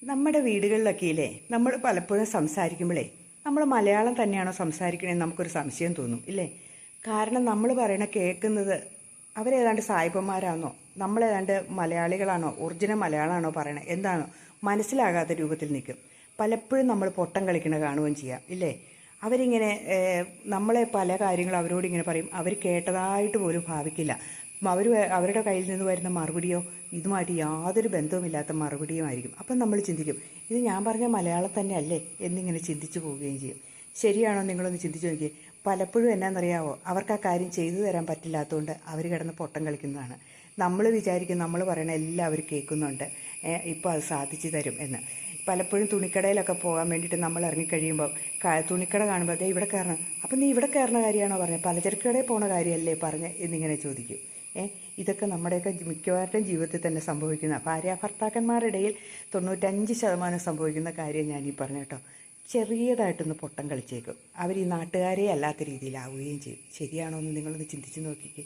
നമ്മുടെ വീടുകളിലൊക്കെ ഇല്ലേ, നമ്മൾ പലപ്പോഴും സംസാരിക്കുമ്പോഴേ നമ്മൾ മലയാളം തന്നെയാണോ സംസാരിക്കണേന്ന് നമുക്കൊരു സംശയം തോന്നും ഇല്ലേ. കാരണം നമ്മൾ പറയണ കേൾക്കുന്നത് അവരേതാണ്ട് സായിപ്പന്മാരാണോ, നമ്മളേതാണ്ട് മലയാളികളാണോ, ഒറിജിനൽ മലയാളമാണോ പറയണേ എന്താണോ മനസ്സിലാകാത്ത രൂപത്തിൽ നിൽക്കും. പലപ്പോഴും നമ്മൾ പൊട്ടം കളിക്കണ കാണുകയും ചെയ്യാം ഇല്ലേ. അവരിങ്ങനെ നമ്മളെ പല കാര്യങ്ങളും അവരോടിങ്ങനെ പറയും, അവർ കേട്ടതായിട്ട് പോലും ഭാവിക്കില്ല. അവരുടെ കയ്യിൽ നിന്ന് വരുന്ന മറുപടിയോ ഇതുമായിട്ട് യാതൊരു ബന്ധവുമില്ലാത്ത മറുപടിയുമായിരിക്കും. അപ്പം നമ്മൾ ചിന്തിക്കും, ഇത് ഞാൻ പറഞ്ഞ മലയാളം തന്നെ അല്ലേ എന്നിങ്ങനെ ചിന്തിച്ചു പോവുകയും ചെയ്യും. ശരിയാണോ? നിങ്ങളൊന്ന് ചിന്തിച്ചു നോക്കിയേ. പലപ്പോഴും എന്നാണെന്നറിയാവോ, അവർക്ക് ആ കാര്യം ചെയ്തു തരാൻ പറ്റില്ലാത്തതുകൊണ്ട് അവർ കിടന്ന് പൊട്ടം കളിക്കുന്നതാണ്. നമ്മൾ വിചാരിക്കും നമ്മൾ പറയണ എല്ലാവരും കേൾക്കുന്നുണ്ട്, ഇപ്പോൾ അത് സാധിച്ചു തരും എന്ന്. പലപ്പോഴും തുണിക്കടയിലൊക്കെ പോകാൻ വേണ്ടിയിട്ട് നമ്മൾ ഇറങ്ങിക്കഴിയുമ്പോൾ തുണിക്കട കാണുമ്പോൾ അതേ ഇവിടെ കയറണം, അപ്പം നീ ഇവിടെ കയറുന്ന കാര്യമാണോ പറഞ്ഞത്, പലചരക്ക് കടയിൽ പോണ കാര്യമല്ലേ പറഞ്ഞ് എന്നിങ്ങനെ ചോദിക്കും. ഇതൊക്കെ നമ്മുടെയൊക്കെ മിക്കവാറും ജീവിതത്തിൽ തന്നെ സംഭവിക്കുന്ന, ഭാര്യാഭർത്താക്കന്മാരുടെ ഇടയിൽ 95% സംഭവിക്കുന്ന കാര്യം ഞാൻ ഈ പറഞ്ഞു കേട്ടോ. ചെറിയതായിട്ടൊന്ന് പൊട്ടം കളിച്ചേക്കും, അവർ ഈ നാട്ടുകാരെ അല്ലാത്ത രീതിയിലാവുകയും ചെയ്യും. ശരിയാണോ എന്ന് നിങ്ങളൊന്ന് ചിന്തിച്ച് നോക്കിക്കേ.